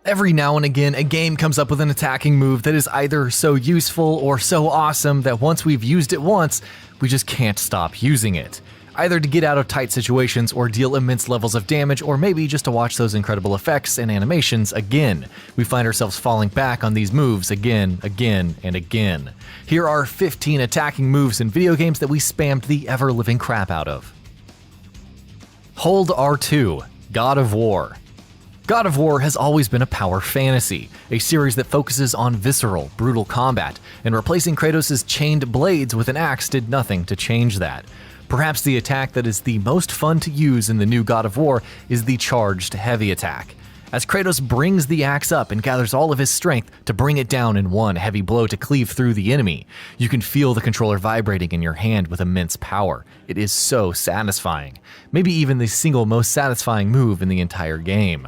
Every now and again, a game comes up with an attacking move that is either so useful or so awesome that once we've used it once, we just can't stop using it. Either to get out of tight situations or deal immense levels of damage, or maybe just to watch those incredible effects and animations again. We find ourselves falling back on these moves again, and again. Here are 15 attacking moves in video games that we spammed the ever-living crap out of. Hold R2, God of War. God of War has always been a power fantasy, a series that focuses on visceral, brutal combat, and replacing Kratos' chained blades with an axe did nothing to change that. Perhaps the attack that is the most fun to use in the new God of War is the charged heavy attack. As Kratos brings the axe up and gathers all of his strength to bring it down in one heavy blow to cleave through the enemy, you can feel the controller vibrating in your hand with immense power. It is so satisfying. Maybe even the single most satisfying move in the entire game.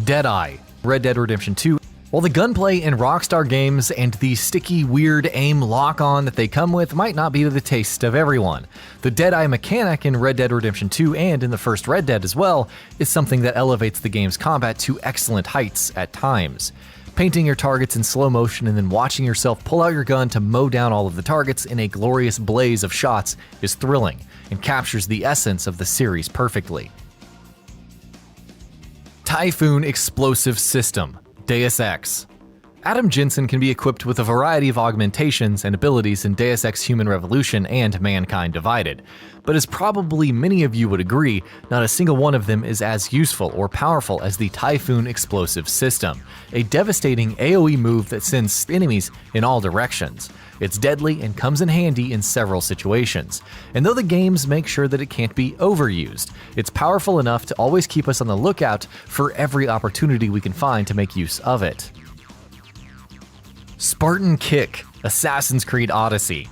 Deadeye, Red Dead Redemption 2. While the gunplay in Rockstar games and the sticky, weird aim lock-on that they come with might not be to the taste of everyone, the Deadeye mechanic in Red Dead Redemption 2 and in the first Red Dead as well is something that elevates the game's combat to excellent heights at times. Painting your targets in slow motion and then watching yourself pull out your gun to mow down all of the targets in a glorious blaze of shots is thrilling and captures the essence of the series perfectly. TYPHOON Explosive System, Deus Ex. Adam Jensen can be equipped with a variety of augmentations and abilities in Deus Ex Human Revolution and Mankind Divided, but as probably many of you would agree, not a single one of them is as useful or powerful as the TYPHOON Explosive System, a devastating AoE move that sends enemies in all directions. It's deadly and comes in handy in several situations, and though the games make sure that it can't be overused, it's powerful enough to always keep us on the lookout for every opportunity we can find to make use of it. Spartan Kick, Assassin's Creed Odyssey.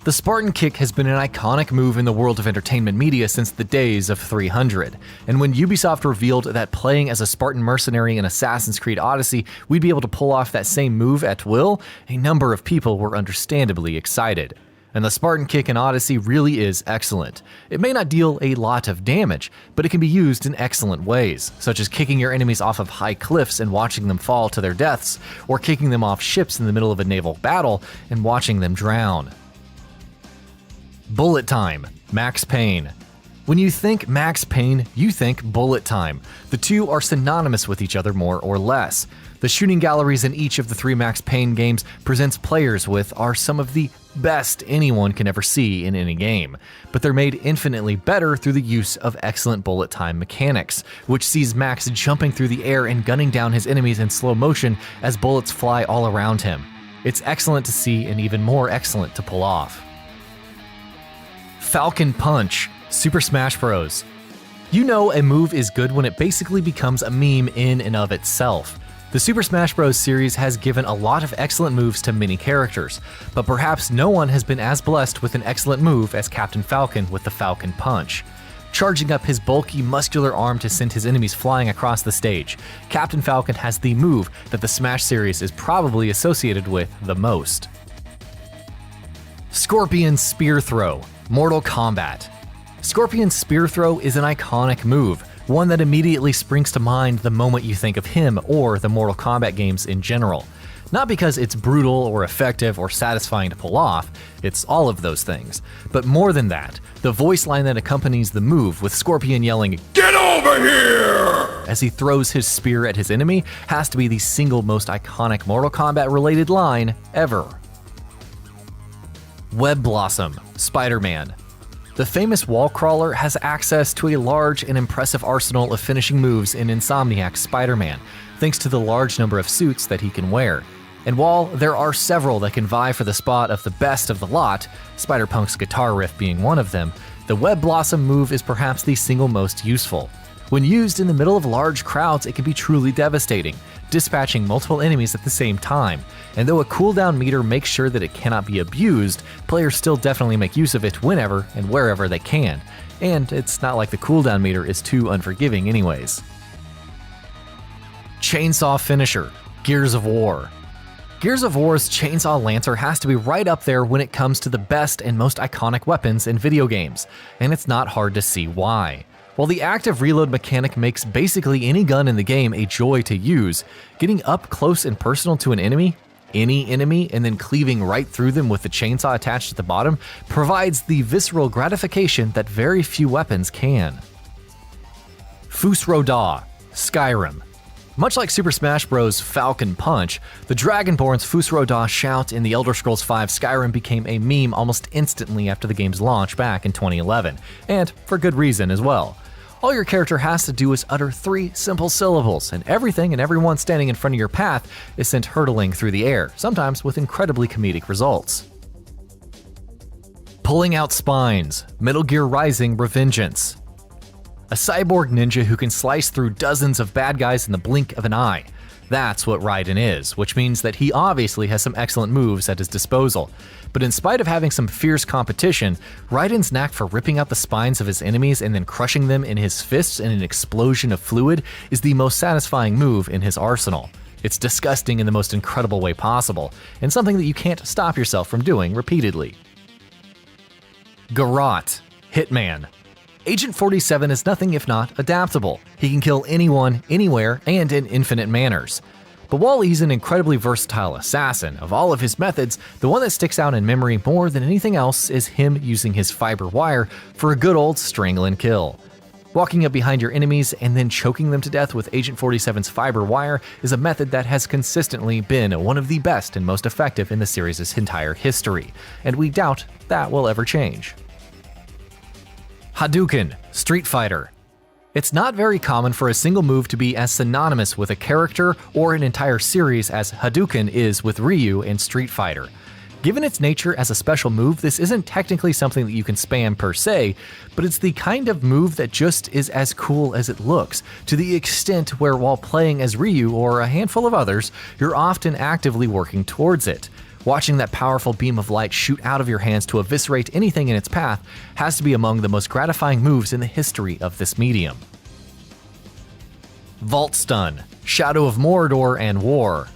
The Spartan Kick has been an iconic move in the world of entertainment media since the days of 300, and when Ubisoft revealed that playing as a Spartan mercenary in Assassin's Creed Odyssey we'd be able to pull off that same move at will, a number of people were understandably excited. And the Spartan Kick in Odyssey really is excellent. It may not deal a lot of damage, but it can be used in excellent ways, such as kicking your enemies off of high cliffs and watching them fall to their deaths, or kicking them off ships in the middle of a naval battle and watching them drown. Bullet Time, Max Payne. When you think Max Payne, you think bullet time. The two are synonymous with each other more or less. The shooting galleries in each of the three Max Payne games presents players with are some of the best anyone can ever see in any game, but they're made infinitely better through the use of excellent bullet time mechanics, which sees Max jumping through the air and gunning down his enemies in slow motion as bullets fly all around him. It's excellent to see and even more excellent to pull off. Falcon Punch, Super Smash Bros. You know a move is good when it basically becomes a meme in and of itself. The Super Smash Bros. Series has given a lot of excellent moves to many characters, but perhaps no one has been as blessed with an excellent move as Captain Falcon with the Falcon Punch. Charging up his bulky, muscular arm to send his enemies flying across the stage, Captain Falcon has the move that the Smash series is probably associated with the most. Scorpion Spear Throw, Mortal Kombat. Scorpion Spear Throw is an iconic move, one that immediately springs to mind the moment you think of him or the Mortal Kombat games in general. Not because it's brutal or effective or satisfying to pull off, it's all of those things. But more than that, the voice line that accompanies the move with Scorpion yelling, "Get over here!" as he throws his spear at his enemy has to be the single most iconic Mortal Kombat related line ever. Web Blossom, Spider-Man. The famous wall crawler has access to a large and impressive arsenal of finishing moves in Insomniac's Spider-Man, thanks to the large number of suits that he can wear. And while there are several that can vie for the spot of the best of the lot, Spider-Punk's guitar riff being one of them, the Web Blossom move is perhaps the single most useful. When used in the middle of large crowds, it can be truly devastating, dispatching multiple enemies at the same time. And though a cooldown meter makes sure that it cannot be abused, players still definitely make use of it whenever and wherever they can. And it's not like the cooldown meter is too unforgiving anyways. Chainsaw Finisher, Gears of War. Gears of War's Chainsaw Lancer has to be right up there when it comes to the best and most iconic weapons in video games, and it's not hard to see why. While the active reload mechanic makes basically any gun in the game a joy to use, getting up close and personal to an enemy, any enemy, and then cleaving right through them with the chainsaw attached at the bottom provides the visceral gratification that very few weapons can. FUSRODA, Skyrim. Much like Super Smash Bros. Falcon Punch, the Dragonborn's FUSRODA shout in the Elder Scrolls V Skyrim became a meme almost instantly after the game's launch back in 2011, and for good reason as well. All your character has to do is utter 3 simple syllables, and everything and everyone standing in front of your path is sent hurtling through the air, sometimes with incredibly comedic results. Pulling out spines, Metal Gear Rising: Revengeance. A cyborg ninja who can slice through dozens of bad guys in the blink of an eye. That's what Raiden is, which means that he obviously has some excellent moves at his disposal. But in spite of having some fierce competition, Raiden's knack for ripping out the spines of his enemies and then crushing them in his fists in an explosion of fluid is the most satisfying move in his arsenal. It's disgusting in the most incredible way possible, and something that you can't stop yourself from doing repeatedly. GARROTE, Hitman. Agent 47 is nothing if not adaptable. He can kill anyone, anywhere, and in infinite manners. But while he's an incredibly versatile assassin, of all of his methods, the one that sticks out in memory more than anything else is him using his fiber wire for a good old strangle and kill. Walking up behind your enemies and then choking them to death with Agent 47's fiber wire is a method that has consistently been one of the best and most effective in the series' entire history, and we doubt that will ever change. HADOUKEN, Street Fighter. It's not very common for a single move to be as synonymous with a character or an entire series as Hadouken is with Ryu in Street Fighter. Given its nature as a special move, this isn't technically something that you can spam per se, but it's the kind of move that just is as cool as it looks, to the extent where while playing as Ryu or a handful of others, you're often actively working towards it. Watching that powerful beam of light shoot out of your hands to eviscerate anything in its path has to be among the most gratifying moves in the history of this medium. Vault Stun, Shadow of Mordor and War.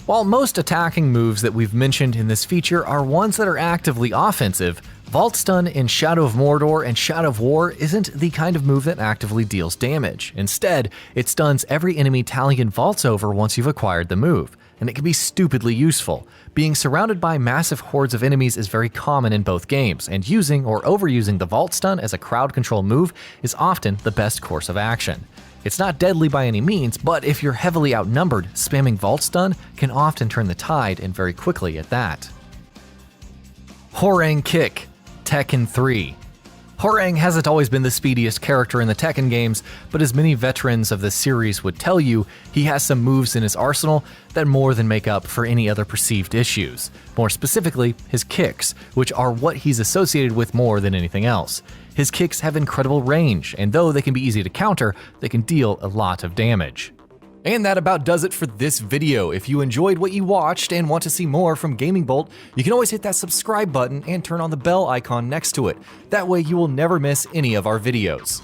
While most attacking moves that we've mentioned in this feature are ones that are actively offensive, Vault Stun in Shadow of Mordor and Shadow of War isn't the kind of move that actively deals damage. Instead, it stuns every enemy Talion vaults over once you've acquired the move, and it can be stupidly useful. Being surrounded by massive hordes of enemies is very common in both games, and using or overusing the Vault Stun as a crowd control move is often the best course of action. It's not deadly by any means, but if you're heavily outnumbered, spamming Vault Stun can often turn the tide, and very quickly at that. HWOARANG Kick, Tekken 3. HWOARANG hasn't always been the speediest character in the Tekken games, but as many veterans of the series would tell you, he has some moves in his arsenal that more than make up for any other perceived issues. More specifically, his kicks, which are what he's associated with more than anything else. His kicks have incredible range, and though they can be easy to counter, they can deal a lot of damage. And that about does it for this video. If you enjoyed what you watched and want to see more from GamingBolt, you can always hit that subscribe button and turn on the bell icon next to it. That way you will never miss any of our videos.